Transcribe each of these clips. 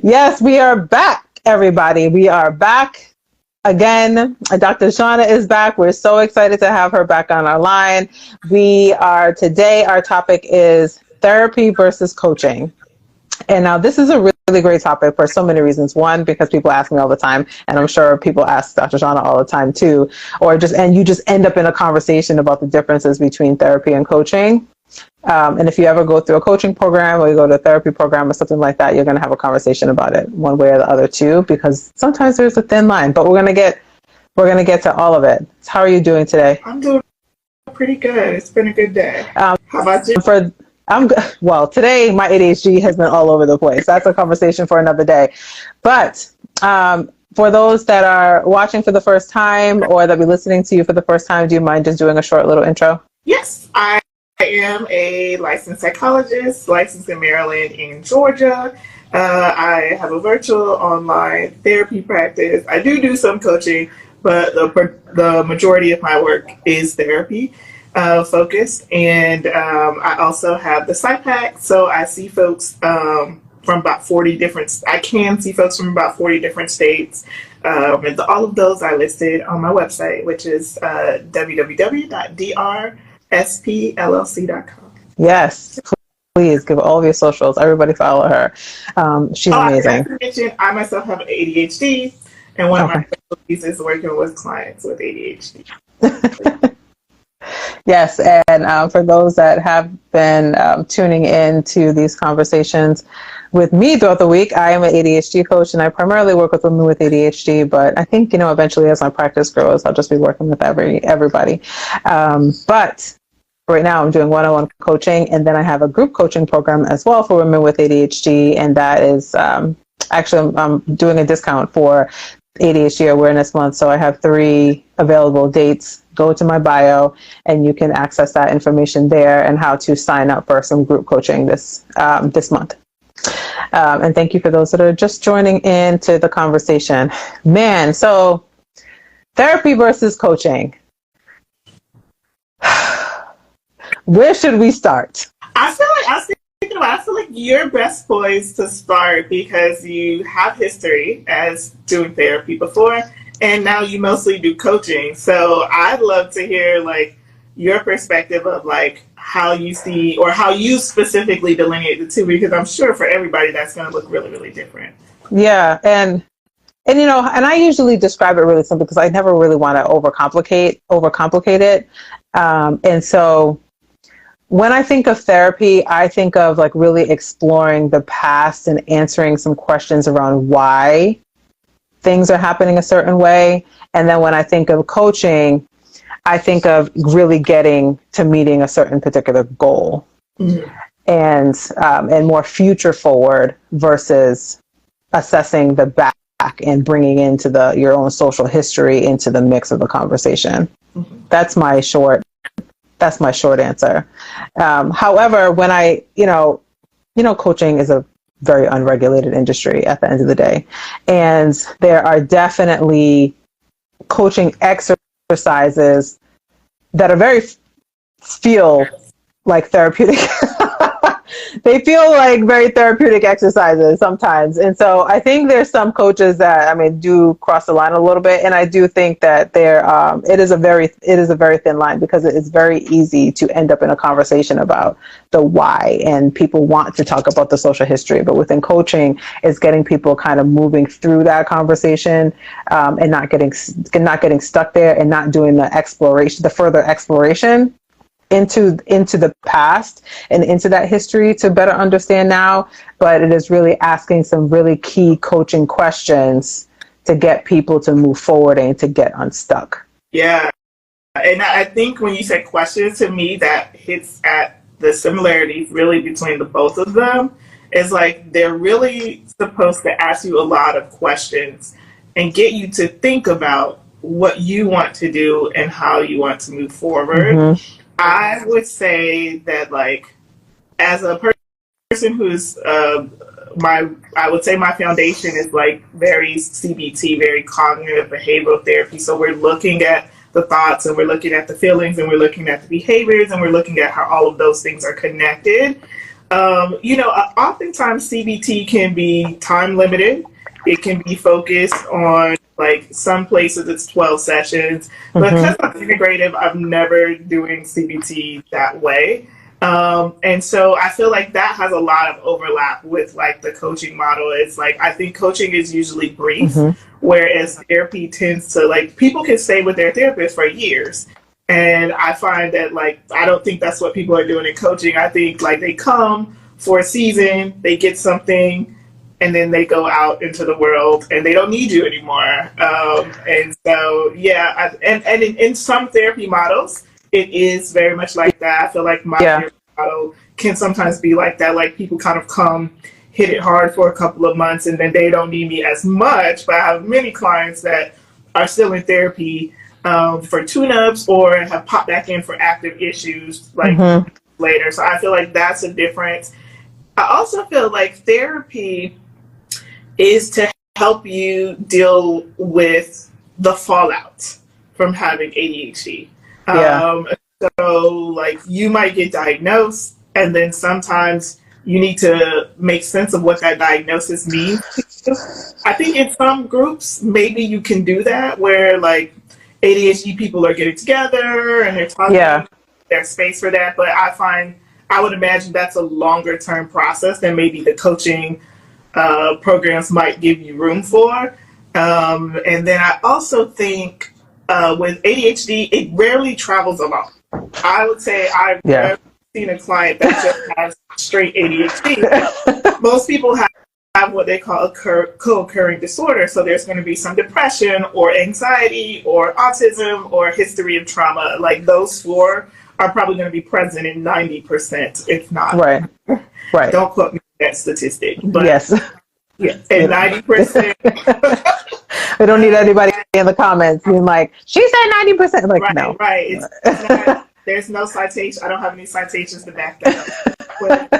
Yes, we are back, everybody. We are back again. Dr. Shauna is back. We're so excited to have her back on our line. Today, our topic is therapy versus coaching. And now this is a really great topic for so many reasons. One, because people ask me all the time, and I'm sure people ask Dr. Shauna all the time too, and you just end up in a conversation about the differences between therapy and coaching. And if you ever go through a coaching program or you go to a therapy program or something like that, you're going to have a conversation about it one way or the other too, because sometimes there's a thin line, but we're going to get to all of it. So how are you doing today? I'm doing pretty good. It's been a good day. How about you? Well, today my ADHD has been all over the place. That's a conversation for another day. But for those that are watching for the first time or that be listening to you for the first time, do you mind just doing a short little intro? Yes, I am a licensed psychologist, licensed in Maryland and Georgia. I have a virtual online therapy practice. I do some coaching, but the majority of my work is therapy focused. And I also have the PsyPack, so I see folks from about 40 different. I can see folks from about 40 different states. And all of those are listed on my website, which is www.drspllc.com. Yes, please give all of your socials. Everybody follow her. She's amazing. I mentioned I myself have ADHD, and one of my specialties is working with clients with ADHD. Yes, and for those that have been tuning in to these conversations with me throughout the week, I am an ADHD coach, and I primarily work with women with ADHD, but I think, eventually as my practice grows, I'll just be working with everybody. But right now I'm doing one-on-one coaching, and then I have a group coaching program as well for women with ADHD, and that is actually I'm doing a discount for ADHD Awareness Month, so I have 3 available dates. Go to my bio and you can access that information there and how to sign up for some group coaching this month. And thank you for those that are just joining into the conversation. Man, so therapy versus coaching. Where should we start? I feel like you're best poised to start because you have history as doing therapy before, and now you mostly do coaching. So I'd love to hear your perspective of how you see or how you specifically delineate the two, because I'm sure for everybody that's going to look really, really different. Yeah, and I usually describe it really simple because I never really want to overcomplicate it. And so when I think of therapy, I think of really exploring the past and answering some questions around why things are happening a certain way. And then when I think of coaching, I think of really getting to meeting a certain particular goal. Mm-hmm. and more future forward versus assessing the back and bringing into your own social history into the mix of the conversation. Mm-hmm. That's my short answer. However, when coaching is a very unregulated industry at the end of the day. And there are definitely coaching exercises that are feel like therapeutic. They feel like very therapeutic exercises sometimes. And so I think there's some coaches that, do cross the line a little bit. And I do think that it is a very thin line, because it is very easy to end up in a conversation about the why. And people want to talk about the social history, but within coaching, it's getting people kind of moving through that conversation, and not getting stuck there and not doing the further exploration into the past and into that history to better understand now. But it is really asking some really key coaching questions to get people to move forward and to get unstuck. Yeah. And I think when you said questions, to me, that hits at the similarities really between the both of them. Is they're really supposed to ask you a lot of questions and get you to think about what you want to do and how you want to move forward. Mm-hmm. I would say that, as a person who's I would say my foundation is very CBT, very cognitive behavioral therapy. So we're looking at the thoughts, and we're looking at the feelings, and we're looking at the behaviors, and we're looking at how all of those things are connected. Oftentimes CBT can be time limited. It can be focused on, like, some places it's 12 sessions. But because I'm integrative, I'm never doing CBT that way. And so I feel like that has a lot of overlap with, like, the coaching model. It's like, I think coaching is usually brief, whereas therapy tends to, like, people can stay with their therapist for years. And I find that, like, I don't think that's what people are doing in coaching. I think, like, they come for a season, they get something, and then they go out into the world and they don't need you anymore. And so, yeah, and in some therapy models, it is very much like that. I feel like my therapy model can sometimes be like that. Like, people kind of come, hit it hard for a couple of months, and then they don't need me as much. But I have many clients that are still in therapy for tune-ups or have popped back in for active issues, like, later. So I feel like that's a difference. I also feel like therapy is to help you deal with the fallout from having ADHD. So, like, you might get diagnosed, and then sometimes you need to make sense of what that diagnosis means to you. I think in some groups, maybe you can do that, where, like, ADHD people are getting together and they're talking, there's space for that. But I would imagine that's a longer term process than maybe the coaching programs might give you room for. And then I also think with ADHD, it rarely travels alone. I would say I've never seen a client that just has straight ADHD. Most people have what they call a co-occurring disorder. So there's going to be some depression or anxiety or autism or history of trauma. Like, those four are probably going to be present in 90%, if not. Right. Don't quote me on that statistic. But yes. Yeah, and 90%. We don't need anybody in the comments being like, she said 90%. Like, right, no. Right. It's not, there's no citation. I don't have any citations to back that up.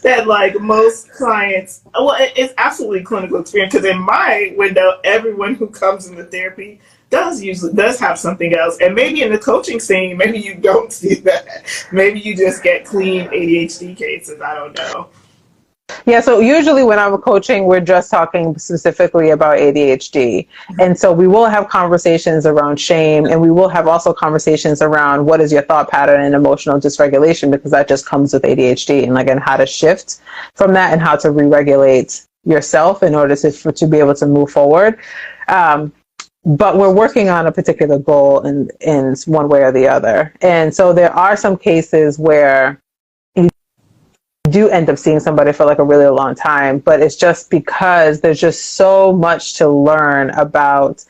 That, like, most clients, well, it's absolutely clinical experience, because in my window, everyone who comes into therapy does have something else. And maybe in the coaching scene, maybe you don't see that. Maybe you just get clean ADHD cases. I don't know. Yeah, so usually when I'm coaching, we're just talking specifically about ADHD. And so we will have conversations around shame, and we will have also conversations around what is your thought pattern and emotional dysregulation, because that just comes with ADHD, and, like, and how to shift from that and how to re-regulate yourself in order to be able to move forward. But we're working on a particular goal in one way or the other. And so there are some cases where do end up seeing somebody for, like, a really long time, but it's just because there's just so much to learn about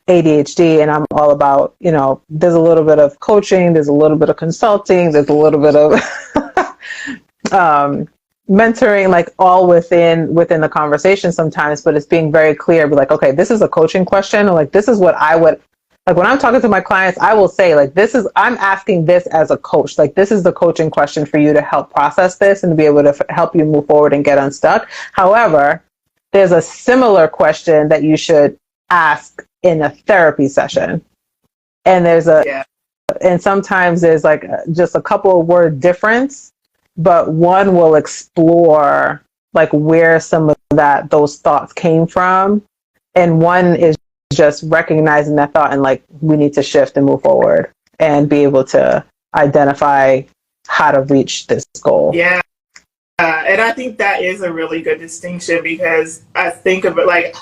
ADHD, and I'm all about, there's a little bit of coaching, there's a little bit of consulting, there's a little bit of mentoring, like, all within the conversation sometimes, but it's being very clear, be like, okay, this is a coaching question, or, like, this is what I would, like, when I'm talking to my clients, I will say, like, I'm asking this as a coach. Like, this is the coaching question for you to help process this and to be able to help you move forward and get unstuck. However, there's a similar question that you should ask in a therapy session. And and sometimes there's, like, just a couple of word difference, but one will explore, like, where some of those thoughts came from. And one is just recognizing that thought and, like, we need to shift and move forward and be able to identify how to reach this goal. Yeah. And I think that is a really good distinction, because I think of it like,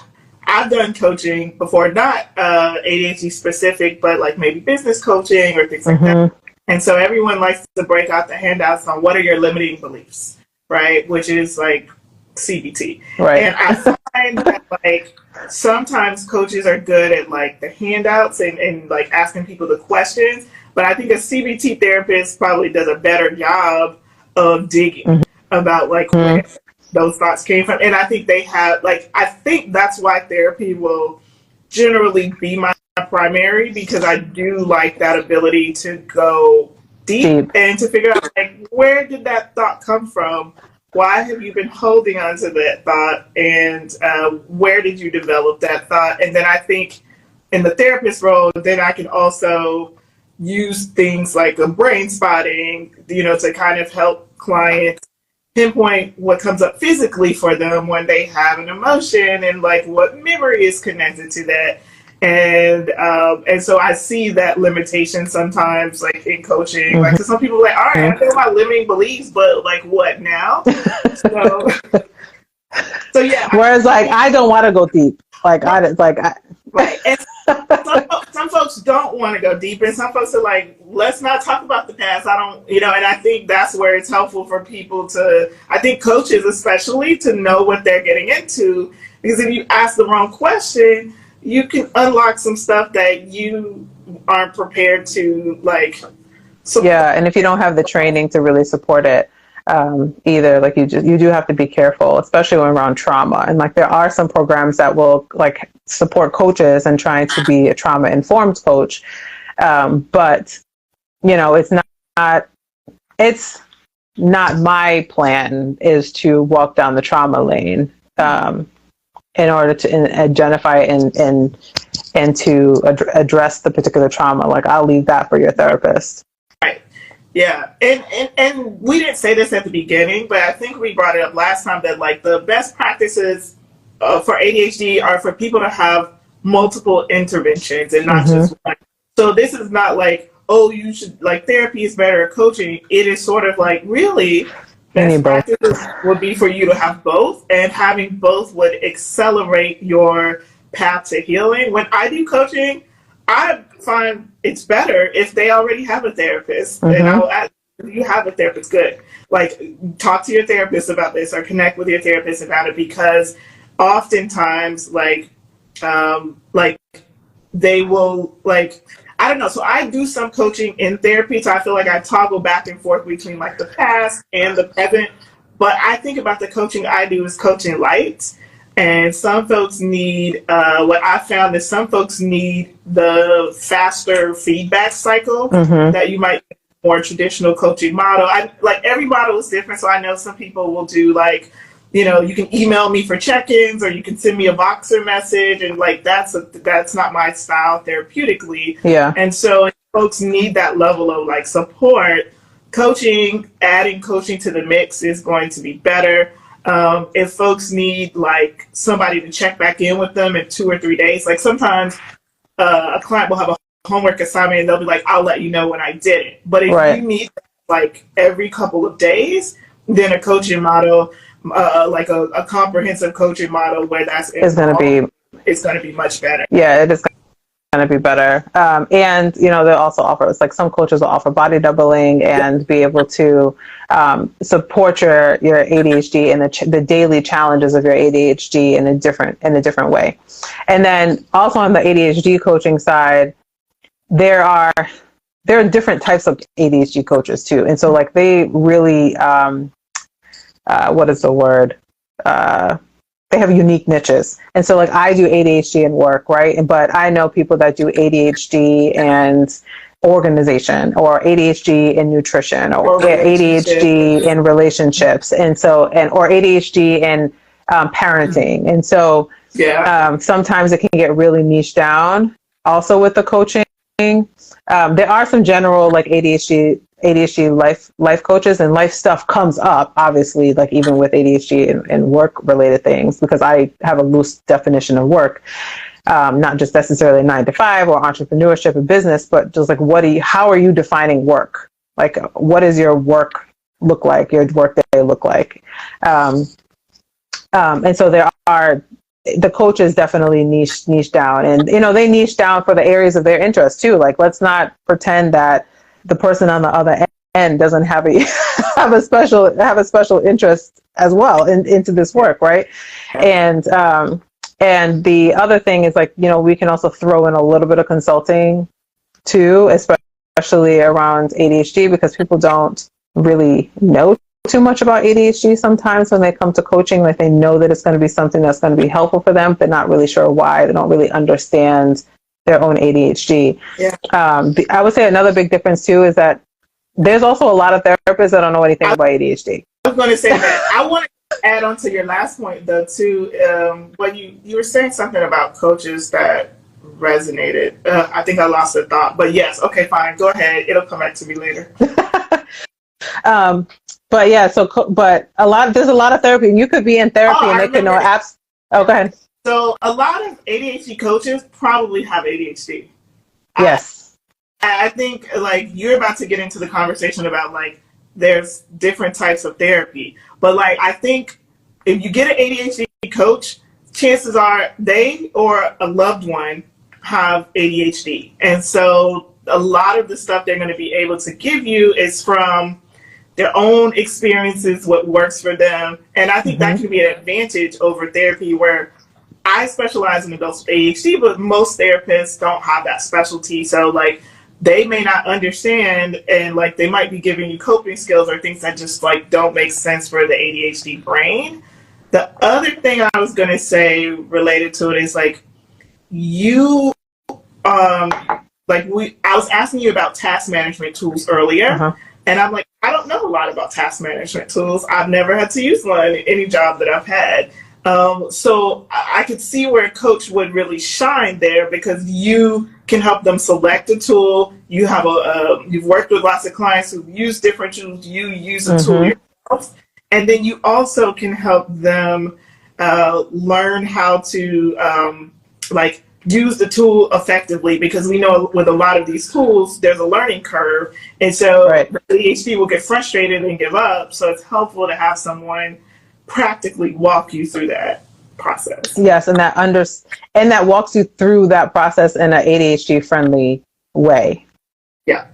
I've done coaching before, not ADHD specific, but, like, maybe business coaching or things like that. And so everyone likes to break out the handouts on what are your limiting beliefs, right? Which is, like, CBT. Right. And I find that, like, sometimes coaches are good at, like, the handouts and like, asking people the questions, but I think a CBT therapist probably does a better job of digging about, like, where those thoughts came from. And I think I think that's why therapy will generally be my primary, because I do like that ability to go deep and to figure out, like, where did that thought come from? Why have you been holding on to that thought? And where did you develop that thought? And then I think in the therapist role, then I can also use things like a brain spotting, to kind of help clients pinpoint what comes up physically for them when they have an emotion and like what memory is connected to that. And so I see that limitation sometimes, like in coaching, like because some people are like, all right, I know my limiting beliefs, but like what now? So, so yeah. Whereas like I don't want to go deep. Like right. And some folks don't want to go deep, and some folks are like, let's not talk about the past. I don't, and I think that's where it's helpful for people to, I think coaches especially, to know what they're getting into, because if you ask the wrong question, you can unlock some stuff that you aren't prepared to like support. Yeah, and if you don't have the training to really support it either, like you do have to be careful, especially when around trauma. And like there are some programs that will like support coaches and trying to be a trauma informed coach, but it's not my plan is to walk down the trauma lane. In order to identify and to address the particular trauma. Like I'll leave that for your therapist. Right. Yeah. And we didn't say this at the beginning, but I think we brought it up last time that like the best practices for ADHD are for people to have multiple interventions and not just one. So this is not like, oh, you should like therapy is better at coaching. It is sort of like really best practices would be for you to have both, and having both would accelerate your path to healing. When I do coaching, I find it's better if they already have a therapist. And I will ask, if you have a therapist, good. Like, talk to your therapist about this or connect with your therapist about it, because oftentimes, like they will, like, I don't know. So I do some coaching in therapy. So I feel like I toggle back and forth between like the past and the present. But I think about the coaching I do as coaching light. And some folks need, what I found is some folks need the faster feedback cycle that you might get in a more traditional coaching model. Like every model is different. So I know some people will do like, you can email me for check-ins, or you can send me a Voxer message, and like that's not my style therapeutically. Yeah. And so if folks need that level of like support, adding coaching to the mix is going to be better. If folks need like somebody to check back in with them in 2 or 3 days, like sometimes a client will have a homework assignment and they'll be like, I'll let you know when I did it. But if you need like every couple of days, then a coaching model, like a comprehensive coaching model where that's it's going to be much better. Yeah, it is going to be better. And they'll also offer, it's like some coaches will offer body doubling and be able to support your ADHD and the daily challenges of your ADHD in a different way. And then also on the ADHD coaching side, there are different types of ADHD coaches too. And so like they really what is the word? They have unique niches. And so like I do ADHD in work, right? But I know people that do ADHD and organization, or ADHD in nutrition, or ADHD in relationships. And so, or ADHD in parenting. And so sometimes it can get really niche down also with the coaching. There are some general like ADHD life coaches, and life stuff comes up obviously, like even with ADHD and work related things, because I have a loose definition of work, not just necessarily 9 to 5 or entrepreneurship and business, but just like how are you defining work? Like what does your work look like, your work day look like? And so the coaches definitely niche down, and they niche down for the areas of their interest too. Like let's not pretend that the person on the other end doesn't have a special interest as well into this work, right? And the other thing is like we can also throw in a little bit of consulting too, especially around ADHD, because people don't really know too much about ADHD sometimes when they come to coaching. Like they know that it's going to be something that's going to be helpful for them, but not really sure why. They don't really understand their own ADHD. Yeah. I would say another big difference too is that there's also a lot of therapists that don't know anything about ADHD. I was going to say that. I want to add on to your last point though too. When you were saying something about coaches that resonated. I think I lost the thought, but yes. Okay, fine. Go ahead. It'll come back to me later. But yeah, but there's a lot of therapy, and you could be in Oh, therapy and I they could know remember. apps. Oh, go ahead. So a lot of ADHD coaches probably have ADHD. I, Yes. I think like you're about to get into the conversation about like there's different types of therapy, but like I think if you get an ADHD coach, chances are they or a loved one have ADHD, and so a lot of the stuff they're going to be able to give you is from their own experiences, what works for them, and I think that Hmm. can be an advantage over therapy where I specialize in adults with ADHD, but most therapists don't have that specialty. So like they may not understand and like they might be giving you coping skills or things that just like don't make sense for the ADHD brain. The other thing I was gonna say related to it is like you um I was asking you about task management tools earlier, Uh-huh. and I'm like, I don't know a lot about task management tools. I've never had to use one in any job that I've had. So I could see where a coach would really shine there because you can help them select a tool. You have you've worked with lots of clients who use different tools. You use a tool Hmm. yourself, and then you also can help them learn how to like use the tool effectively because we know with a lot of these tools there's a learning curve, and so Right. the ADHD will get frustrated and give up. So it's helpful to have someone practically walk you through that process. Yes, and that walks you through that process in an ADHD friendly way. Yeah.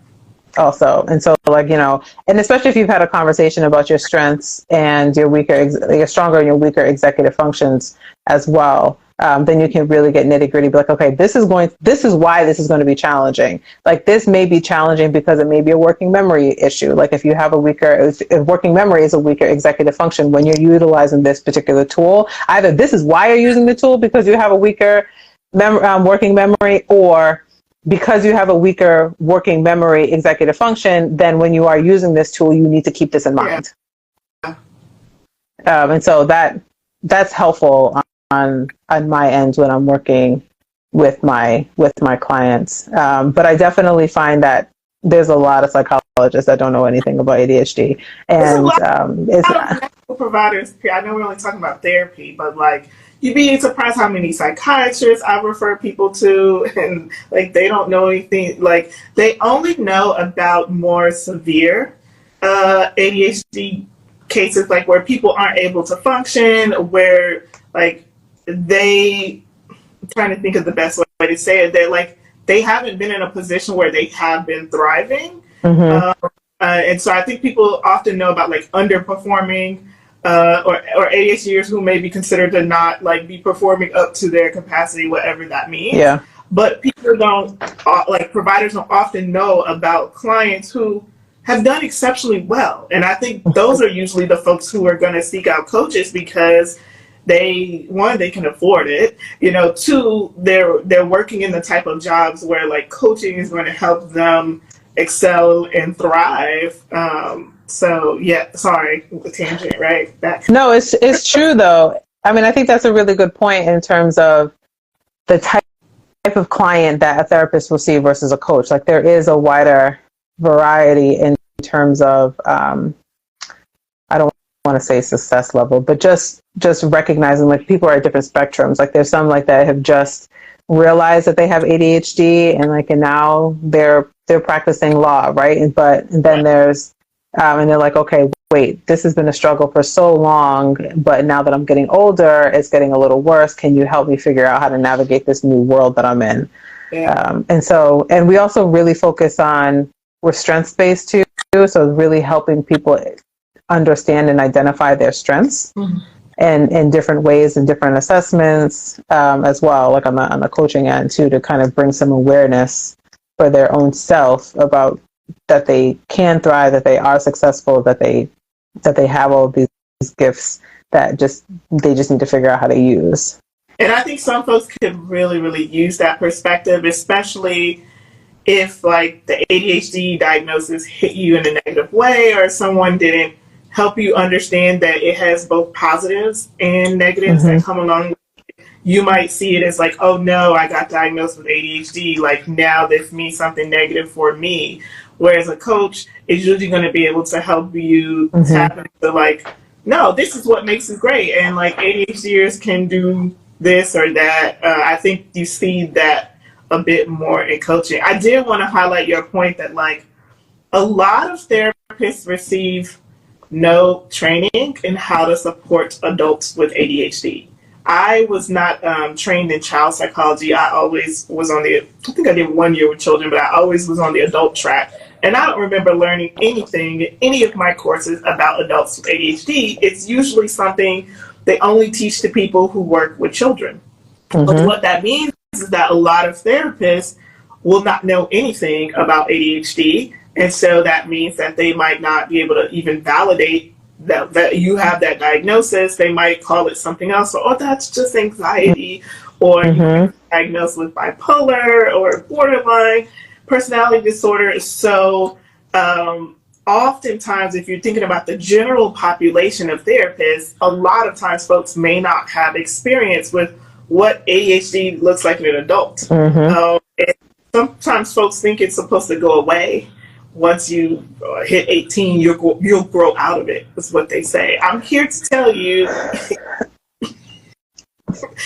Also, and so like, and especially if you've had a conversation about your strengths and your your stronger and your weaker executive functions as well, then you can really get nitty gritty, be like, okay, this is why this is going to be challenging. Like this may be challenging because it may be a working memory issue. Like if you have if working memory is a weaker executive function when you're utilizing this particular tool, either this is why you're using the tool because you have a weaker working memory, or because you have a weaker working memory executive function, then when you are using this tool, you need to keep this in Yeah. mind. And so that's helpful on my end when I'm working with my clients. But I definitely find that there's a lot of psychologists that don't know anything about ADHD, There's a and it's lot of medical providers here. I know we're only talking about therapy, but like you'd be surprised how many psychiatrists I refer people to, and like they don't know anything. Like they only know about more severe ADHD cases, like where people aren't able to function, where like they I'm trying to think of the best way to say it. They're like they haven't been in a position where they have been thriving. mm-hmm. And so I think people often know about like underperforming or ADHDers who may be considered to not like be performing up to their capacity, whatever that means. Yeah. But people don't like providers don't often know about clients who have done exceptionally well. And I think those are usually the folks who are going to seek out coaches because they can afford it, two, they're working in the type of jobs where like coaching is going to help them excel and thrive. So yeah, sorry, the tangent, right? No, it's true though. I mean, I think that's a really good point in terms of the type of client that a therapist will see versus a coach. Like there is a wider variety in terms of I don't want to say success level, but just recognizing like people are at different spectrums. Like there's some like that have just realized that they have ADHD and now they're practicing law, right? And then there's and they're like, okay, wait, this has been a struggle for so long, but now that I'm getting older, it's getting a little worse. Can you help me figure out how to navigate this new world that I'm in? Yeah. And we also really focus on, we're strengths based too, so really helping people understand and identify their strengths. Mm-hmm. And in different ways and different assessments as well, like on the coaching end too, to kind of bring some awareness for their own self about that they can thrive, that they are successful, that they have all these gifts that they just need to figure out how to use. And I think some folks could really, really use that perspective, especially if like the ADHD diagnosis hit you in a negative way or someone didn't help you understand that it has both positives and negatives Mm-hmm. that come along with it. You might see it as like, oh no, I got diagnosed with ADHD. Like now this means something negative for me. Whereas a coach is usually going to be able to help you tap into like, no, this is what makes it great. And like ADHDers can do this or that. I think you see that a bit more in coaching. I did want to highlight your point that like a lot of therapists receive no training in how to support adults with ADHD. I was not trained in child psychology. I always was on I think I did 1 year with children, but I always was on the adult track. And I don't remember learning anything in any of my courses about adults with ADHD. It's usually something they only teach to people who work with children. But what that means is that a lot of therapists will not know anything about ADHD. And so that means that they might not be able to even validate that you have that diagnosis. They might call it something else. Oh, that's just anxiety, or you're diagnosed with bipolar or borderline personality disorder. So oftentimes, if you're thinking about the general population of therapists, a lot of times folks may not have experience with what ADHD looks like in an adult. And sometimes folks think it's supposed to go away. Once you hit 18, you'll grow out of it, is what they say. I'm here to tell you,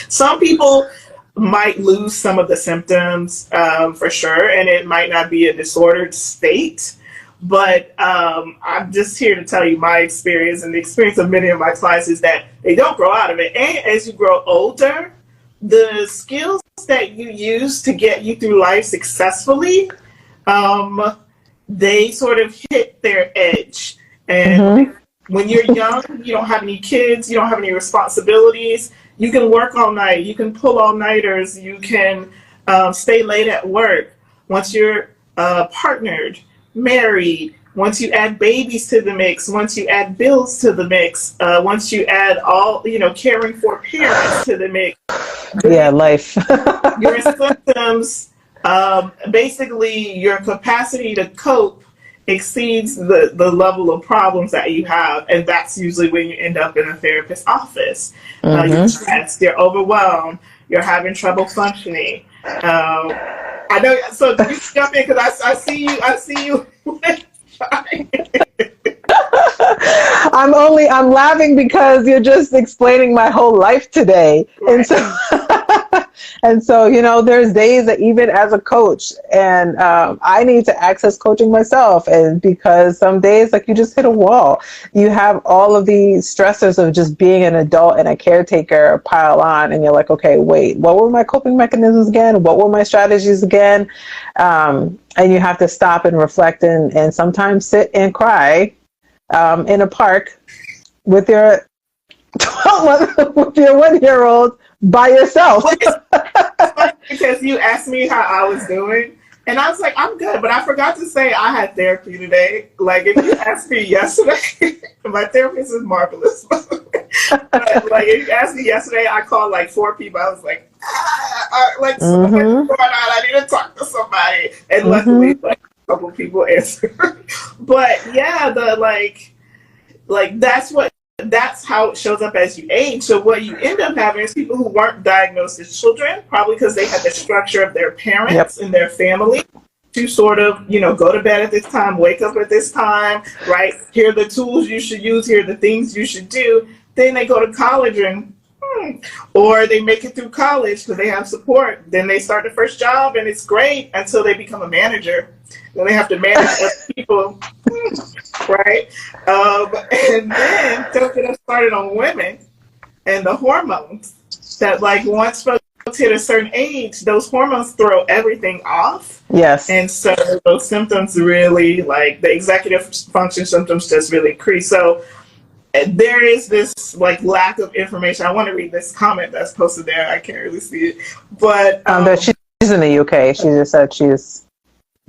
some people might lose some of the symptoms for sure, and it might not be a disordered state. But I'm just here to tell you my experience and the experience of many of my clients is that they don't grow out of it. And as you grow older, the skills that you use to get you through life successfully, they sort of hit their edge. And when you're young, you don't have any kids, you don't have any responsibilities, you can work all night, you can pull all-nighters, you can stay late at work. Once you're partnered, married, once you add babies to the mix, once you add bills to the mix, once you add all, caring for parents to the mix. Yeah, life. Your symptoms, basically your capacity to cope exceeds the level of problems that you have, and that's usually when you end up in a therapist's office. You're stressed, you're overwhelmed, you're having trouble functioning. I know, so you jump in because I see you. I'm laughing because you're just explaining my whole life today. Right. And so, there's days that even as a coach, and I need to access coaching myself, and because some days, like, you just hit a wall. You have all of these stressors of just being an adult and a caretaker pile on, and you're like, okay, wait, what were my coping mechanisms again? What were my strategies again? And you have to stop and reflect and sometimes sit and cry in a park with your 1-year-old by yourself. Because you asked me how I was doing, and I was like, I'm good, but I forgot to say I had therapy today. Like, if you asked me yesterday, my therapist is marvelous. But, like, if you asked me yesterday, I called like 4 people. I was like, something's going on. I need to talk to somebody. And luckily, like, a couple people answered. But yeah, that's how it shows up as you age. So what you end up having is people who weren't diagnosed as children, probably because they had the structure of their parents and their family to sort of, go to bed at this time, wake up at this time, right? Here are the tools you should use, here are the things you should do. Then they go to college or they make it through college because they have support. Then they start the first job and it's great until they become a manager. Then they have to manage other people, right? And then don't get us started on women and the hormones that, like, once folks hit a certain age, those hormones throw everything off. Yes. And so those symptoms really, like, the executive function symptoms just really increase. So there is this, like, lack of information. I want to read this comment that's posted there. I can't really see it. But she's in the UK. She just said she's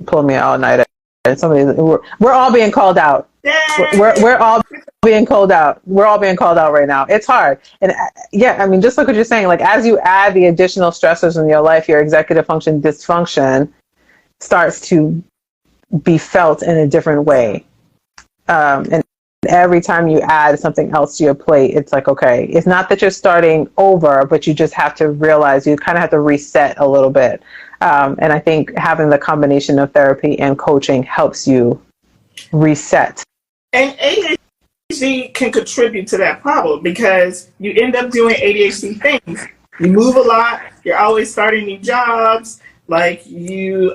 pulling me all night. And we're all being called out. We're all being called out. We're all being called out right now. It's hard. And just like what you're saying, like, as you add the additional stressors in your life, your executive function dysfunction starts to be felt in a different way. And every time you add something else to your plate, it's like, okay, it's not that you're starting over, but you just have to realize you kind of have to reset a little bit. And I think having the combination of therapy and coaching helps you reset. And ADHD can contribute to that problem because you end up doing ADHD things. You move a lot. You're always starting new jobs. Like you,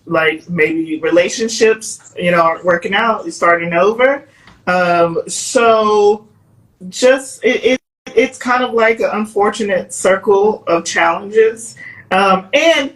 like maybe relationships, aren't working out. You're starting over. So just it's kind of like an unfortunate circle of challenges. And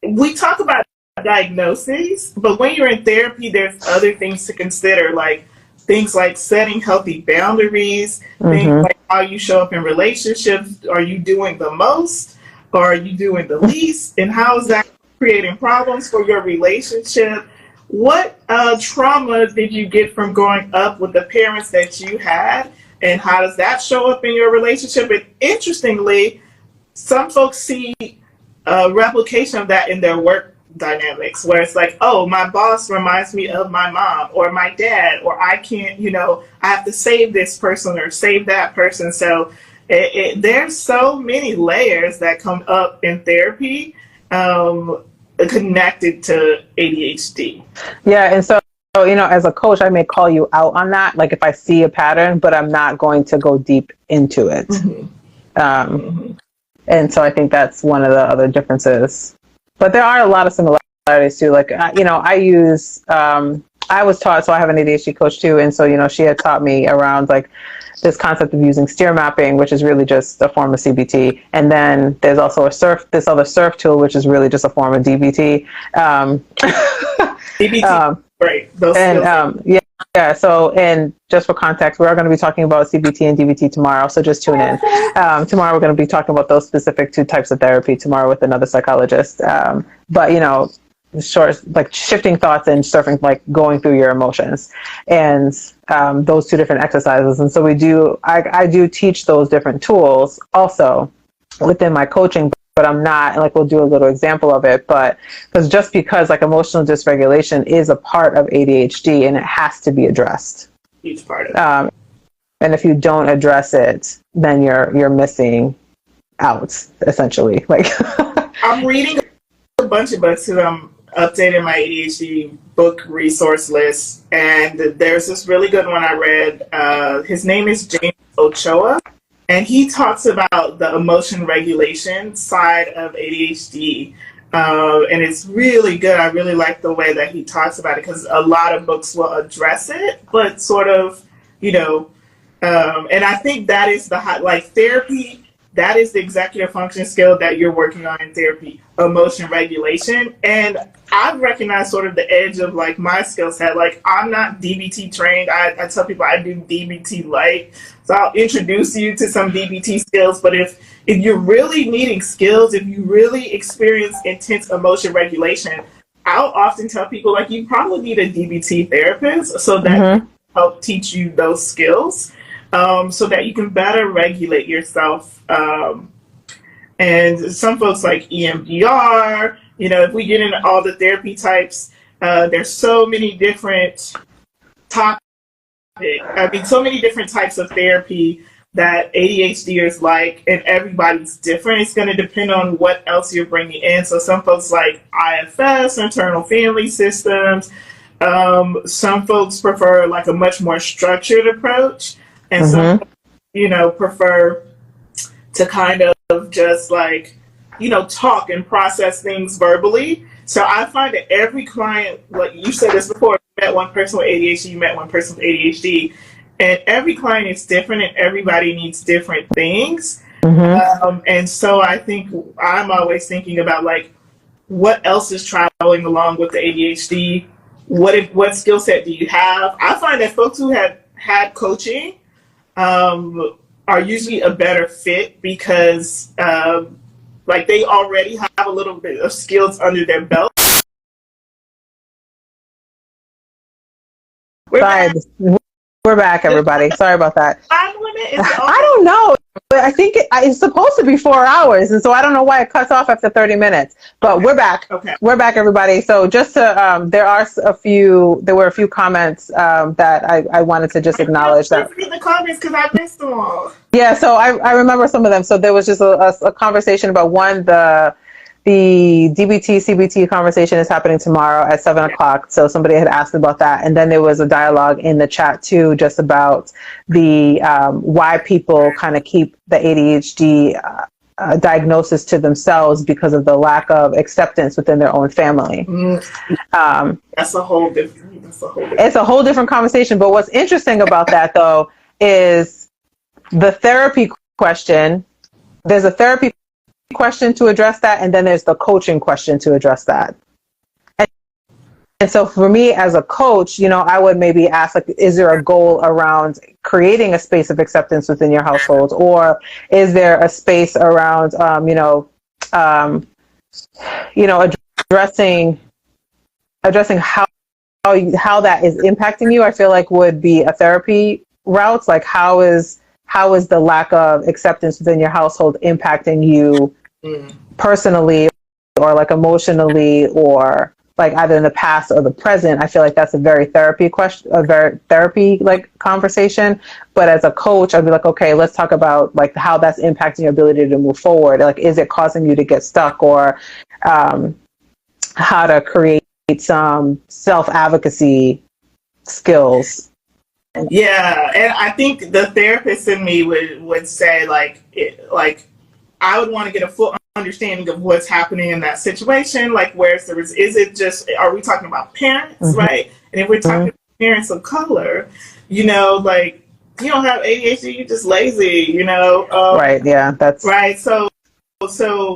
we talk about diagnoses, but when you're in therapy, there's other things to consider, like things like setting healthy boundaries, things like how you show up in relationships. Are you doing the most or are you doing the least? And how is that creating problems for your relationship? What trauma did you get from growing up with the parents that you had? And how does that show up in your relationship? And interestingly, some folks see a replication of that in their work dynamics, where it's like, oh, my boss reminds me of my mom or my dad, or I can't, I have to save this person or save that person. So there's so many layers that come up in therapy connected to ADHD. Yeah, and so as a coach, I may call you out on that, like if I see a pattern, but I'm not going to go deep into it. And so I think that's one of the other differences. But there are a lot of similarities too. Like, I use, I was taught, so I have an ADHD coach too. And so, she had taught me around like this concept of using steer mapping, which is really just a form of CBT. And then there's also this other surf tool, which is really just a form of DBT. DBT, right. Those Yeah. So, and just for context, we are going to be talking about CBT and DBT tomorrow. So just tune in. Tomorrow, we're going to be talking about those specific two types of therapy tomorrow with another psychologist. But, short, like shifting thoughts and surfing, like going through your emotions and those two different exercises. And so I do teach those different tools also within my coaching, but I'm not, like, we'll do a little example of it, but because like emotional dysregulation is a part of ADHD and it has to be addressed. Each part of it. And if you don't address it, then you're missing out, essentially. Like, I'm reading a bunch of books because I'm updating my ADHD book resource list, and there's this really good one I read. His name is James Ochoa. And he talks about the emotion regulation side of ADHD. And it's really good. I really like the way that he talks about it because a lot of books will address it, but sort of, and I think that is therapy, that is the executive function skill that you're working on in therapy, emotion regulation. And I've recognized sort of the edge of like my skill set. Like, I'm not DBT trained. I tell people I do DBT light. So I'll introduce you to some DBT skills. But if you're really needing skills, if you really experience intense emotion regulation, I'll often tell people, like, you probably need a DBT therapist so that can help teach you those skills, so that you can better regulate yourself. And some folks like EMDR, if we get into all the therapy types, there's so many different topics. So many different types of therapy that ADHDers like, and everybody's different. It's going to depend on what else you're bringing in. So some folks like IFS, internal family systems. Some folks prefer like a much more structured approach. And some, prefer to kind of just like, talk and process things verbally. So I find that every client, like you said this before, you met one person with ADHD, you met one person with ADHD, and every client is different and everybody needs different things. And so I think I'm always thinking about like, what else is traveling along with the ADHD? What skill set do you have? I find that folks who have had coaching are usually a better fit because like they already have a little bit of skills under their belt. We're back, everybody. Sorry about that. Time limit? I don't know. But I think it's supposed to be 4 hours, and so I don't know why it cuts off after 30 minutes. But we're back. Okay. We're back, everybody. So just to, there were a few comments that I wanted to just acknowledge. That read the comments because I missed them all. Yeah, so I remember some of them. So there was just a conversation about one, the DBT CBT conversation is happening tomorrow at 7 o'clock. So somebody had asked about that, and then there was a dialogue in the chat too, just about the why people kind of keep the ADHD diagnosis to themselves because of the lack of acceptance within their own family. That's a whole different. It's a whole different conversation. But what's interesting about that, though, is the therapy question. There's a therapy question to address that, and then there's the coaching question to address that. And so for me as a coach, I would maybe ask, like, is there a goal around creating a space of acceptance within your household, or is there a space around addressing how that is impacting you? I feel like would be a therapy route. Like, how is the lack of acceptance within your household impacting you personally, or like emotionally, or like either in the past or the present? I feel like that's a very therapy question, a very therapy like conversation. But as a coach, I'd be like, okay, let's talk about like how that's impacting your ability to move forward. Like, is it causing you to get stuck, or how to create some self-advocacy skills? Yeah, and I think the therapist in me would say like I would want to get a full understanding of what's happening in that situation. Like, where's the is it just, are we talking about parents, right? And if we're talking about parents of color, like, you don't have ADHD, you're just lazy, right? Yeah, that's right. So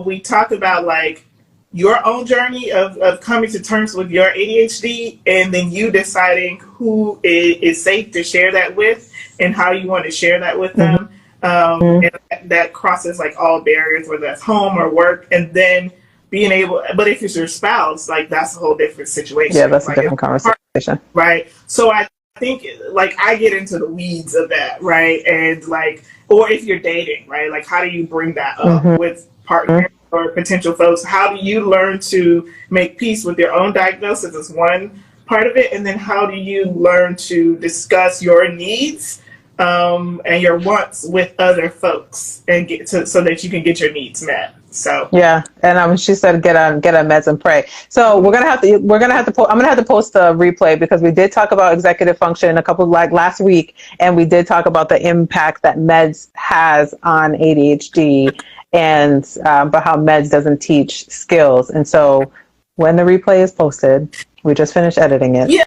we talk about like your own journey of coming to terms with your ADHD, and then you deciding who is safe to share that with and how you want to share that with them. And that crosses like all barriers, whether that's home or work, and then being able, but if it's your spouse, like that's a whole different situation. Yeah, that's like, a different conversation. Right. So I think like I get into the weeds of that, right? And like, or if you're dating, right? Like, how do you bring that up with partners or potential folks? How do you learn to make peace with your own diagnosis is one part of it. And then how do you learn to discuss your needs and your wants with other folks and get to, so that you can get your needs met. So yeah, and she said get on meds and pray. So I'm gonna have to post the replay, because we did talk about executive function a couple like last week, and we did talk about the impact that meds has on ADHD, and but how meds doesn't teach skills. And so when the replay is posted, we just finished editing it. Yeah.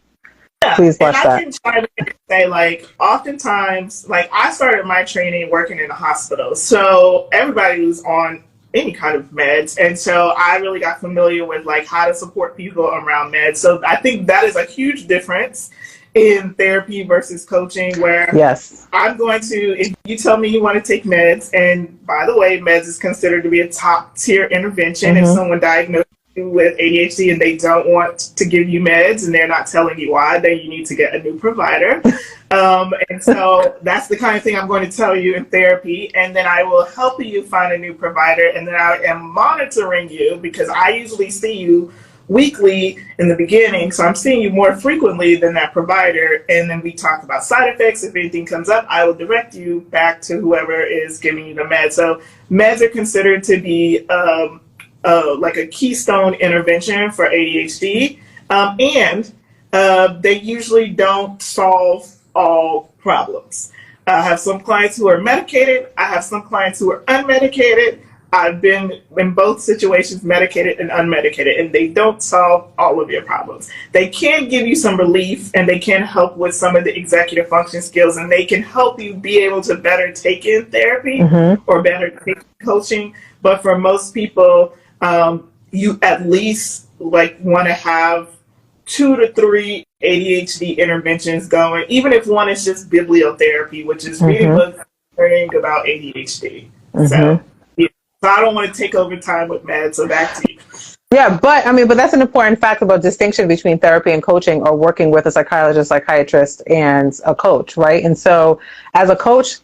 Please watch that. I can try to say, like, oftentimes, like, I started my training working in a hospital, so everybody was on any kind of meds, and so I really got familiar with like how to support people around meds. So I think that is a huge difference in therapy versus coaching, where yes, I'm going to, if you tell me you want to take meds, and by the way, meds is considered to be a top tier intervention if someone diagnosed with ADHD and they don't want to give you meds and they're not telling you why, then you need to get a new provider. And so that's the kind of thing I'm going to tell you in therapy, and then I will help you find a new provider, and then I am monitoring you because I usually see you weekly in the beginning, so I'm seeing you more frequently than that provider, and then we talk about side effects. If anything comes up, I will direct you back to whoever is giving you the meds. So meds are considered to be like a keystone intervention for ADHD, and they usually don't solve all problems. I have some clients who are medicated. I have some clients who are unmedicated. I've been in both situations, medicated and unmedicated, and they don't solve all of your problems. They can give you some relief, and they can help with some of the executive function skills, and they can help you be able to better take in therapy or better take coaching. But for most people, you at least like want to have 2 to 3 ADHD interventions going, even if one is just bibliotherapy, which is reading books, learning about ADHD. So, yeah. So I don't want to take over time with meds. So back to you. Yeah, but that's an important fact about distinction between therapy and coaching, or working with a psychologist, psychiatrist, and a coach, right? And so as a coach,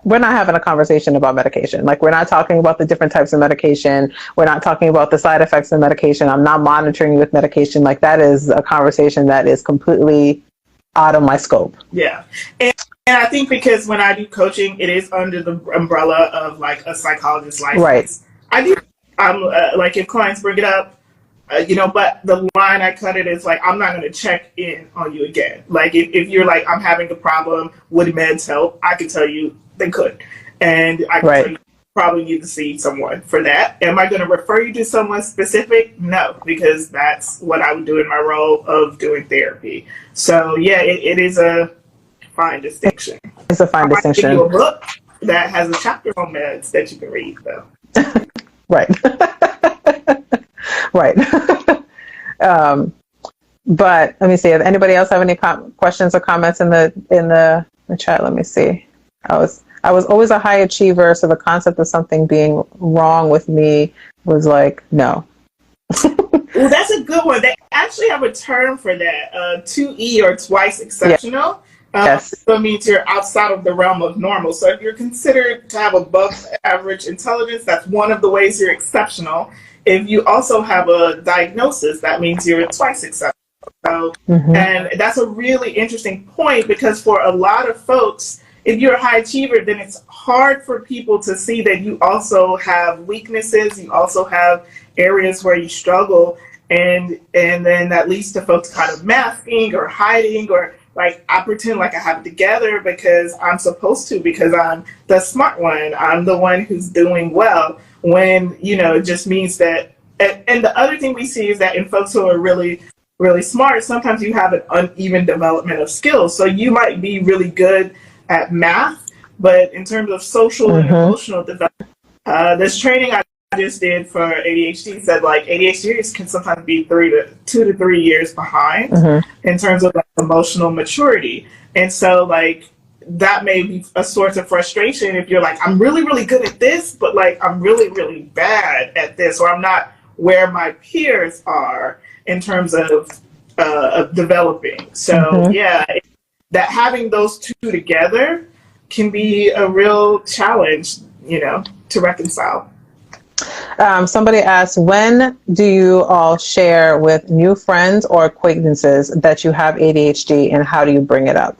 we're not having a conversation about medication. Like, we're not talking about the different types of medication. We're not talking about the side effects of medication. I'm not monitoring you with medication. Like, that is a conversation that is completely out of my scope. Yeah. And I think because when I do coaching, it is under the umbrella of like a psychologist license. Right. I'm like, if clients bring it up, but the line I cut it is like, I'm not going to check in on you again. Like, if you're like, I'm having a problem, would meds help? I can tell you they could. And I can tell you probably need to see someone for that. Am I going to refer you to someone specific? No, because that's what I would do in my role of doing therapy. So yeah, it is a fine distinction. It's a fine distinction. I might give you a book that has a chapter on meds that you can read, though. Right. Right. But let me see. If anybody else have any questions or comments in the chat, let me see. I was always a high achiever, so the concept of something being wrong with me was like, no. Well, that's a good one. They actually have a term for that, 2E or twice exceptional. Yes. So it means you're outside of the realm of normal. So if you're considered to have above average intelligence, that's one of the ways you're exceptional. If you also have a diagnosis, that means you're twice exceptional. So, and that's a really interesting point, because for a lot of folks, if you're a high achiever, then it's hard for people to see that you also have weaknesses. You also have areas where you struggle. And then that leads to folks kind of masking or hiding, or like, I pretend like I have it together because I'm supposed to, because I'm the smart one. I'm the one who's doing well, when, it just means that. And the other thing we see is that in folks who are really, really smart, sometimes you have an uneven development of skills. So you might be really good at math, but in terms of social and emotional development, this training I just did for ADHD said like ADHD can sometimes be 2 to 3 years behind in terms of like emotional maturity. And so like that may be a source of frustration if you're like, I'm really, really good at this, but like I'm really, really bad at this, or I'm not where my peers are in terms of developing. So yeah, that having those two together can be a real challenge, to reconcile. Somebody asked, when do you all share with new friends or acquaintances that you have ADHD, and how do you bring it up?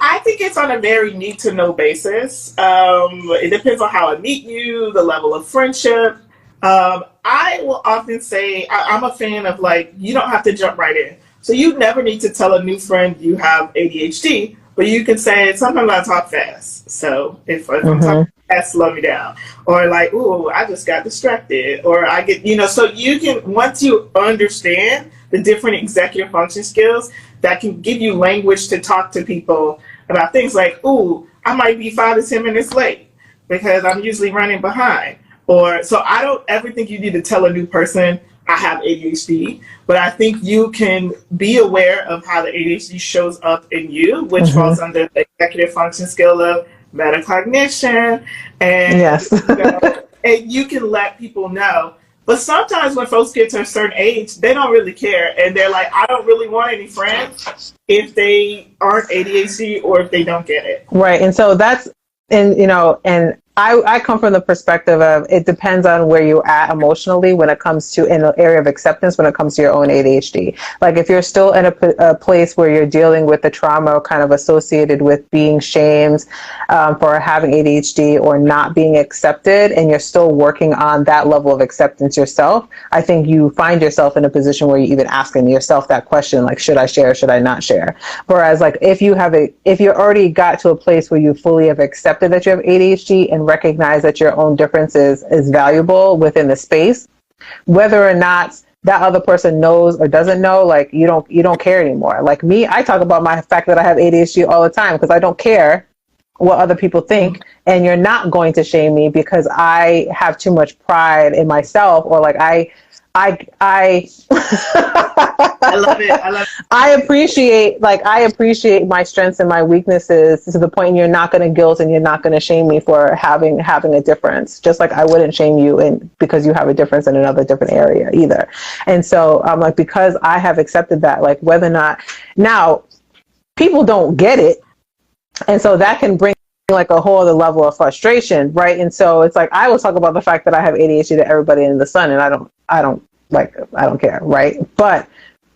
I think it's on a very need to know basis. It depends on how I meet you, the level of friendship. I will often say I'm a fan of like, you don't have to jump right in. So you never need to tell a new friend you have ADHD, but you can say, sometimes I talk fast. So if I'm talking fast, slow me down. Or like, ooh, I just got distracted. Or I get, so you can, once you understand the different executive function skills, that can give you language to talk to people about things like, ooh, I might be 5 to 10 minutes late because I'm usually running behind. Or, so I don't ever think you need to tell a new person I have ADHD, but I think you can be aware of how the ADHD shows up in you, which falls under the executive function skill of metacognition. And, and you can let people know. But sometimes when folks get to a certain age, they don't really care. And they're like, I don't really want any friends if they aren't ADHD or if they don't get it. Right. And so that's, and I come from the perspective of, it depends on where you're at emotionally when it comes to, in the area of acceptance, when it comes to your own ADHD. Like if you're still in a place where you're dealing with the trauma kind of associated with being shamed for having ADHD or not being accepted, and you're still working on that level of acceptance yourself, I think you find yourself in a position where you're even asking yourself that question, like, should I share or should I not share? Whereas like if you already got to a place where you fully have accepted that you have ADHD and recognize that your own differences is valuable within the space, whether or not that other person knows or doesn't know, like you don't care anymore. Like me, I talk about my fact that I have ADHD all the time because I don't care what other people think, and you're not going to shame me because I have too much pride in myself, or like I love it. I appreciate my strengths and my weaknesses to the point you're not going to guilt and you're not going to shame me for having a difference. Just like I wouldn't shame you because you have a difference in another different area either. And so I'm like, because I have accepted that, like whether or not now people don't get it. And so that can bring like a whole other level of frustration. Right. And so it's like, I will talk about the fact that I have ADHD to everybody in the sun, and I don't care. Right. But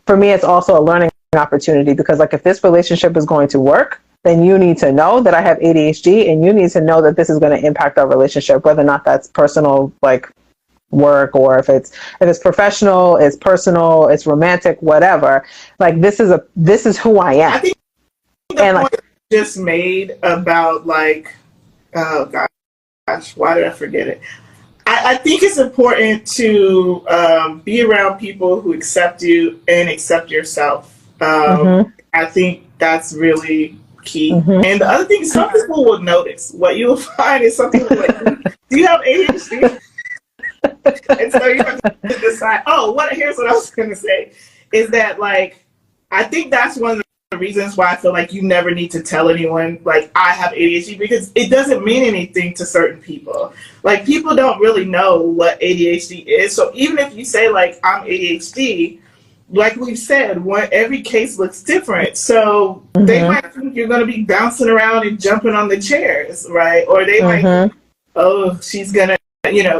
for me, it's also a learning opportunity, because like if this relationship is going to work, then you need to know that I have ADHD, and you need to know that this is going to impact our relationship, whether or not that's personal, like work, or if it's professional, it's personal, it's romantic, whatever. Like this is who I am. I think the and point you just made about like, oh gosh, why did I forget it? I think it's important to be around people who accept you and accept yourself. I think that's really key. And the other thing, some people will notice. What you'll find is some people like, do you have ADHD? And so you have to decide, here's what I was going to say, is that like, I think that's one of the reasons why I feel like you never need to tell anyone, like, I have ADHD, because it doesn't mean anything to certain people. Like, people don't really know what ADHD is. So even if you say, like, I'm ADHD, like we've said, every case looks different. So they might think you're going to be bouncing around and jumping on the chairs, right? Or they might think, oh, she's going to,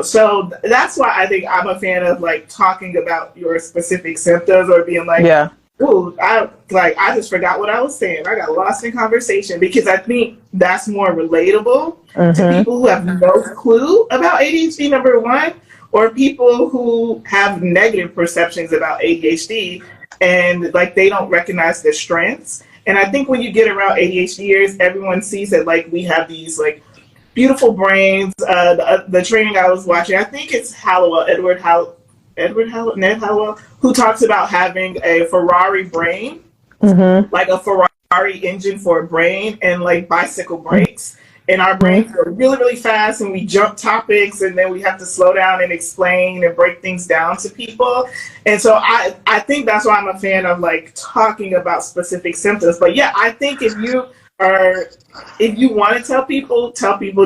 so that's why I think I'm a fan of like talking about your specific symptoms, or being like, ooh, I just forgot what I was saying. I got lost in conversation, because I think that's more relatable to people who have no clue about ADHD, number one, or people who have negative perceptions about ADHD and like they don't recognize their strengths. And I think when you get around ADHDers, everyone sees that like we have these like beautiful brains. The training I was watching, I think it's Ned Hallowell, who talks about having a Ferrari brain, like a Ferrari engine for a brain, and like bicycle brakes. And our brains are really, really fast, and we jump topics, and then we have to slow down and explain and break things down to people. And so I think that's why I'm a fan of like talking about specific symptoms. But yeah, I think if you want to tell people,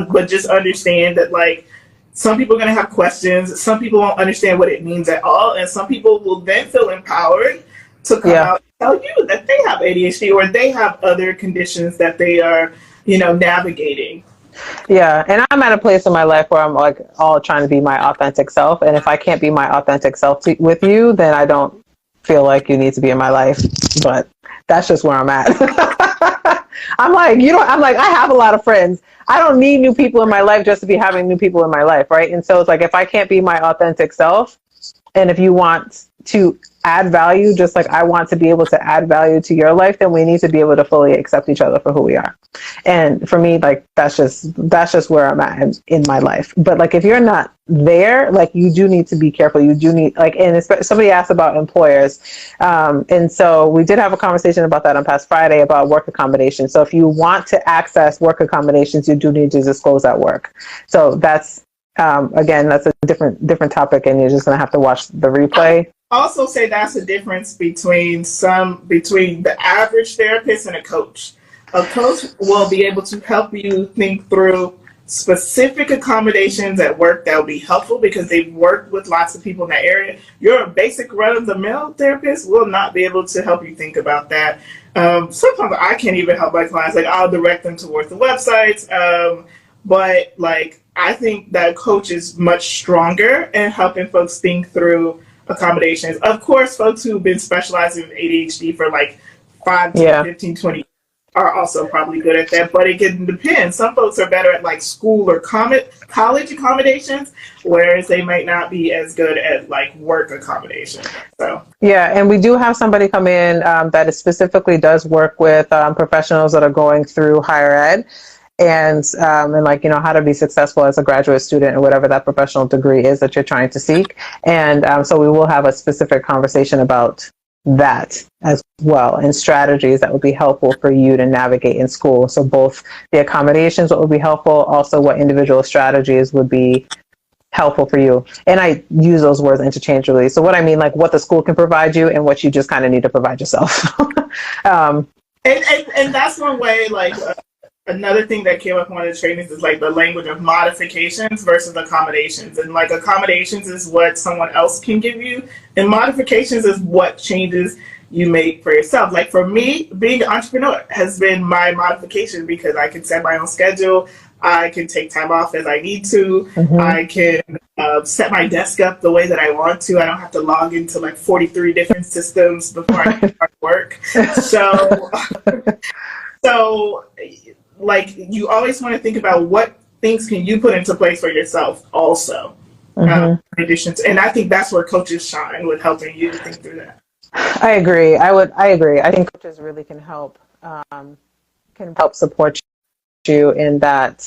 but just understand that like some people are going to have questions. Some people won't understand what it means at all. And some people will then feel empowered to come out and tell you that they have ADHD, or they have other conditions that they are, navigating. Yeah. And I'm at a place in my life where I'm like all trying to be my authentic self. And if I can't be my authentic self with you, then I don't feel like you need to be in my life. But that's just where I'm at. I'm like, I have a lot of friends. I don't need new people in my life just to be having new people in my life, right? And so it's like, if I can't be my authentic self, and if you want to add value, just like I want to be able to add value to your life, then we need to be able to fully accept each other for who we are. And for me, like, that's just where I'm at in my life. But like, if you're not there, like, you do need to be careful. You do need, like, and somebody asked about employers. And so we did have a conversation about that on past Friday about work accommodations. So if you want to access work accommodations, you do need to disclose at work. So that's, again, that's a different topic, and you're just going to have to watch the replay. Also say that's the difference between the average therapist and a coach. A coach will be able to help you think through specific accommodations at work that will be helpful because they've worked with lots of people in that area. Your basic run-of-the-mill therapist will not be able to help you think about that. Sometimes I can't even help my clients. Like, I'll direct them towards the websites. But like, I think that coach is much stronger in helping folks think through accommodations. Of course, folks who've been specializing in ADHD for like 5, 10, 15, 20 are also probably good at that, but it can depend. Some folks are better at like school or college accommodations, whereas they might not be as good at like work accommodations. So yeah, and we do have somebody come in that specifically does work with professionals that are going through higher ed. And like, how to be successful as a graduate student or whatever that professional degree is that you're trying to seek. And so we will have a specific conversation about that as well, and strategies that would be helpful for you to navigate in school. So both the accommodations, what would be helpful, also what individual strategies would be helpful for you. And I use those words interchangeably. So what I mean, like what the school can provide you and what you just kind of need to provide yourself. And that's one way, like, another thing that came up in one of the trainings is like the language of modifications versus accommodations. And like, accommodations is what someone else can give you, and modifications is what changes you make for yourself. Like for me, being an entrepreneur has been my modification because I can set my own schedule. I can take time off as I need to. I can set my desk up the way that I want to. I don't have to log into like 43 different systems before I can start work. So So, like, you always want to think about what things can you put into place for yourself also. In addition to, and I think that's where coaches shine with helping you think through that. I agree. I agree. I think coaches really can help support you in that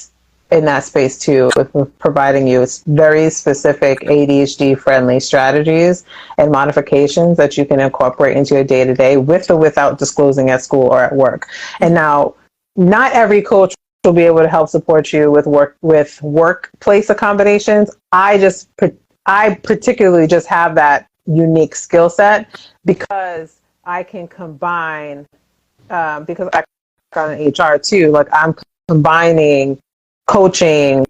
space too, with providing you very specific ADHD friendly strategies and modifications that you can incorporate into your day to day with or without disclosing at school or at work. And now, not every coach will be able to help support you with workplace accommodations. I particularly just have that unique skill set because I can combine, because I got an HR too, like I'm combining coaching,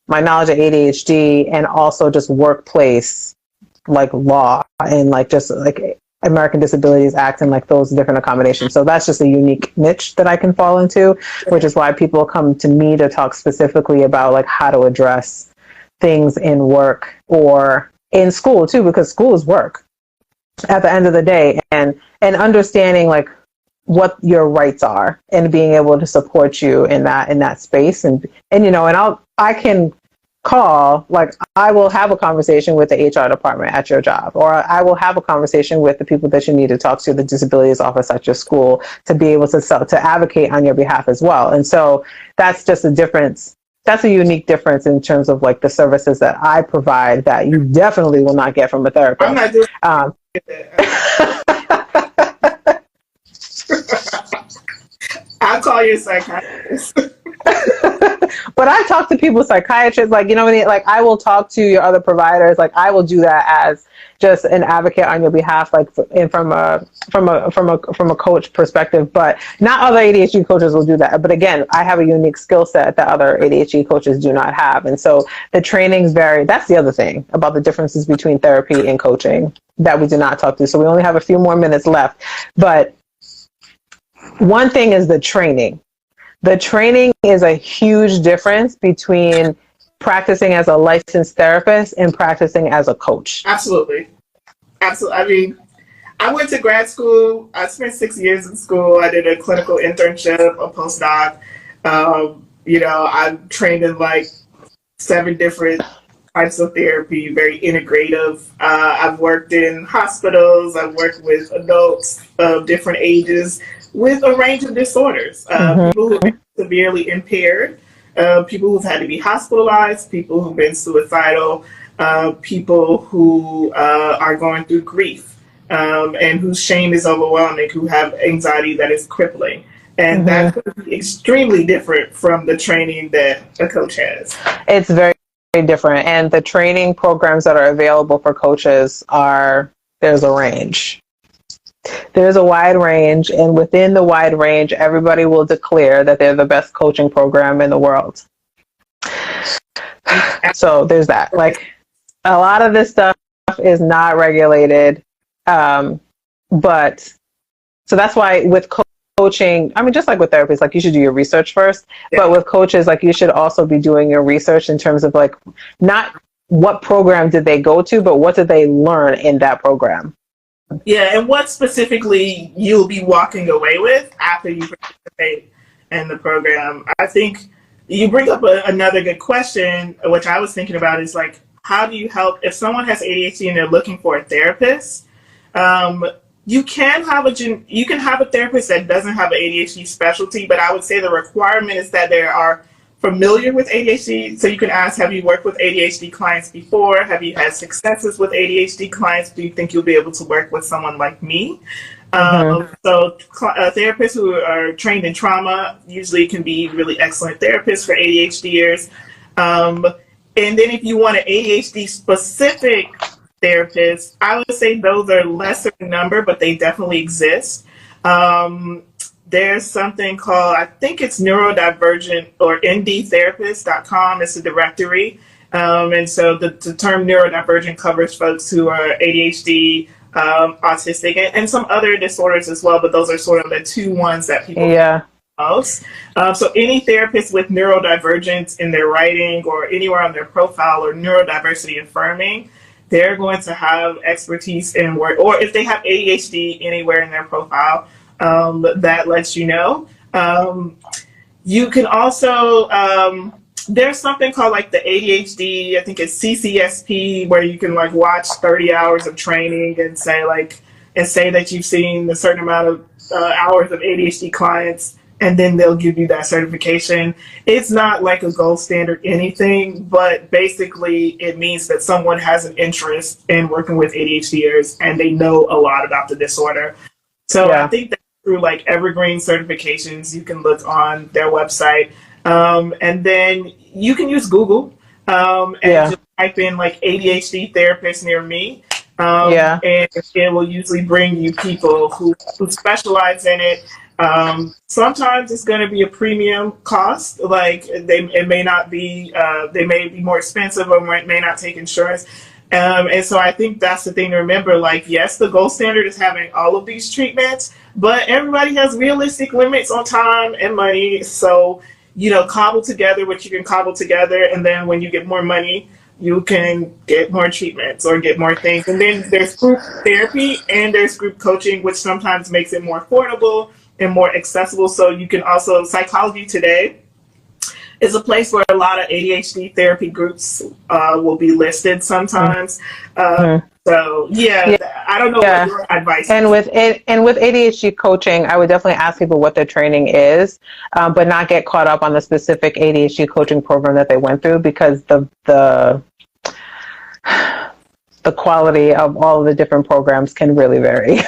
my knowledge of ADHD, and also just workplace, like law and like just like American Disabilities Act and like those different accommodations. So that's just a unique niche that I can fall into, which is why people come to me to talk specifically about like how to address things in work or in school too, because school is work at the end of the day, and understanding like what your rights are and being able to support you in that space. And you know, and I can call, like I will have a conversation with the HR department at your job, or I will have a conversation with the people that you need to talk to, the disabilities office at your school, to be able to advocate on your behalf as well. And so that's just a difference. That's a unique difference in terms of like the services that I provide that you definitely will not get from a therapist. I'm not doing I'll call you a psychiatrist. But I talk to people, psychiatrists, like, you know, like I will talk to your other providers. Like I will do that as just an advocate on your behalf, like from a coach perspective. But not other ADHD coaches will do that. But again, I have a unique skill set that other ADHD coaches do not have, and so the trainings vary. That's the other thing about the differences between therapy and coaching that we do not talk to. So we only have a few more minutes left, but one thing is the training. The training is a huge difference between practicing as a licensed therapist and practicing as a coach. Absolutely. Absolutely. I mean, I went to grad school. I spent 6 years in school. I did a clinical internship, a postdoc. You know, I trained in like 7 different types of therapy, very integrative. I've worked in hospitals. I've worked with adults of different ages with a range of disorders, people who are severely impaired, people who've had to be hospitalized, people who've been suicidal, people who are going through grief and whose shame is overwhelming, who have anxiety that is crippling. And that's going to be extremely different from the training that a coach has. It's very, very different. And the training programs that are available for coaches there's a range. There's a wide range, and within the wide range, everybody will declare that they're the best coaching program in the world. So there's that. Like, a lot of this stuff is not regulated, but so that's why with coaching, I mean, just like with therapists, like you should do your research first, but with coaches, like you should also be doing your research in terms of like not what program did they go to, but what did they learn in that program. Yeah, and what specifically you'll be walking away with after you participate in the program. I think you bring up another good question, which I was thinking about, is like, how do you help if someone has ADHD and they're looking for a therapist? You can have a therapist that doesn't have an ADHD specialty, but I would say the requirement is that they are familiar with ADHD. So you can ask, have you worked with ADHD clients before? Have you had successes with ADHD clients? Do you think you'll be able to work with someone like me? So therapists who are trained in trauma usually can be really excellent therapists for ADHDers. And then if you want an ADHD specific therapist, I would say those are lesser in number, but they definitely exist. There's something called, I think it's neurodivergent, or ndtherapist.com. It's a directory. And so the term neurodivergent covers folks who are ADHD, autistic, and some other disorders as well. But those are sort of the 2 ones that people most. So any therapist with neurodivergence in their writing or anywhere on their profile, or neurodiversity affirming, they're going to have expertise in work, or if they have ADHD anywhere in their profile, that lets you know. You can also, there's something called like the ADHD, I think it's CCSP, where you can like watch 30 hours of training and say that you've seen a certain amount of hours of ADHD clients, and then they'll give you that certification. It's not like a gold standard anything, but basically it means that someone has an interest in working with ADHDers and they know a lot about the disorder. So I think that through like Evergreen certifications, you can look on their website. And then you can use Google and just type in like ADHD therapist near me. And it will usually bring you people who specialize in it. Sometimes it's going to be a premium cost. Like it may not be, they may be more expensive or may not take insurance. And so I think that's the thing to remember. Like, yes, the gold standard is having all of these treatments, but everybody has realistic limits on time and money. So, cobble together what you can cobble together. And then when you get more money, you can get more treatments or get more things. And then there's group therapy and there's group coaching, which sometimes makes it more affordable and more accessible. So you can also, Psychology Today is a place where a lot of ADHD therapy groups will be listed sometimes. So I don't know what your advice is. And with ADHD coaching, I would definitely ask people what their training is, but not get caught up on the specific ADHD coaching program that they went through, because the quality of all of the different programs can really vary.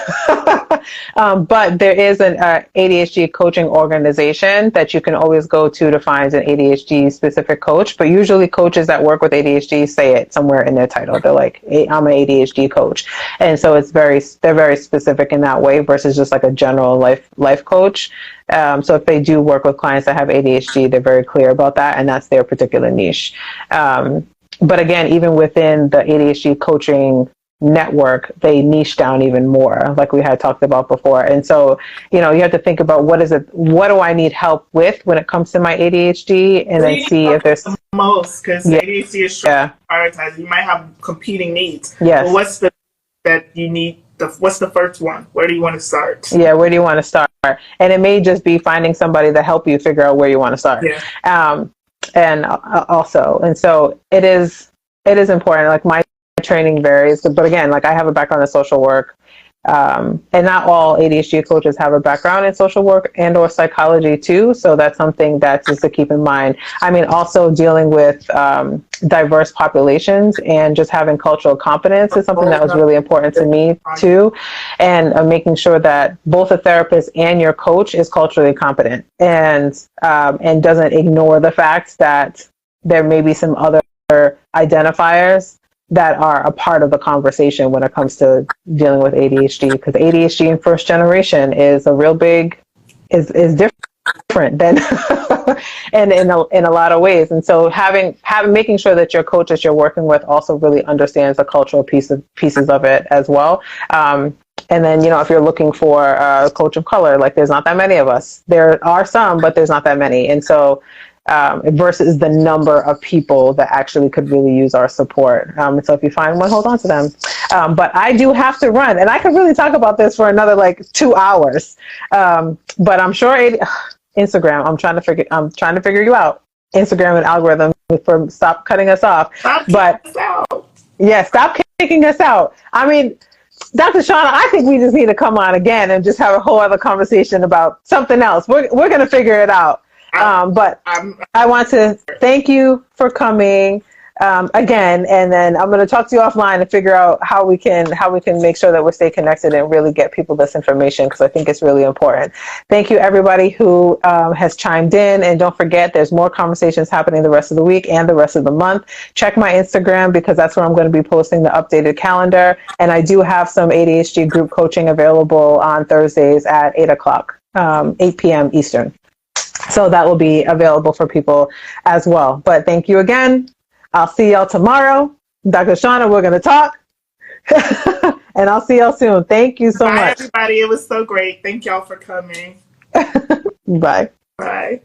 But there is an ADHD coaching organization that you can always go to find an ADHD specific coach. But usually coaches that work with ADHD say it somewhere in their title. They're like, hey, I'm an ADHD coach. And so they're very specific in that way versus just like a general life coach. So if they do work with clients that have ADHD, they're very clear about that, and that's their particular niche. But again, even within the ADHD coaching network, they niche down even more, like we had talked about before. And so, you have to think about what do I need help with when it comes to my ADHD, and then see if there's most, because ADHD is prioritized. You might have competing needs. Yes. But what's the first one? Where do you want to start? Yeah, where do you want to start? And it may just be finding somebody to help you figure out where you want to start. Yeah. And so it is important. Like my training varies, but again, like I have a background in social work, and not all ADHD coaches have a background in social work and or psychology too. So that's something that's just to keep in mind. I mean, also dealing with diverse populations and just having cultural competence is something that was really important to me too. And making sure that both a therapist and your coach is culturally competent and doesn't ignore the fact that there may be some other identifiers that are a part of the conversation when it comes to dealing with ADHD, because ADHD in first generation is a real big, is different than, and in a lot of ways. And so making sure that your coach that you're working with also really understands the cultural pieces of it as well. And then, if you're looking for a coach of color, like there's not that many of us. There are some, but there's not that many. And so versus the number of people that actually could really use our support. So if you find one, hold on to them. But I do have to run, and I could really talk about this for another 2 hours. But I'm sure Instagram, I'm trying to figure you out. Instagram and algorithm for stop cutting us off. Stop kicking us out. I mean, Dr. Shauna, I think we just need to come on again and just have a whole other conversation about something else. We're going to figure it out. But I want to thank you for coming again, and then I'm going to talk to you offline and figure out how we can make sure that we stay connected and really get people this information, because I think it's really important. Thank you, everybody who has chimed in, and don't forget, there's more conversations happening the rest of the week and the rest of the month. Check my Instagram, because that's where I'm going to be posting the updated calendar, and I do have some ADHD group coaching available on Thursdays at 8 p.m. Eastern. So that will be available for people as well. But thank you again. I'll see y'all tomorrow. Dr. Shauna, we're going to talk. And I'll see y'all soon. Thank you so much. Bye, everybody. It was so great. Thank y'all for coming. Bye. Bye.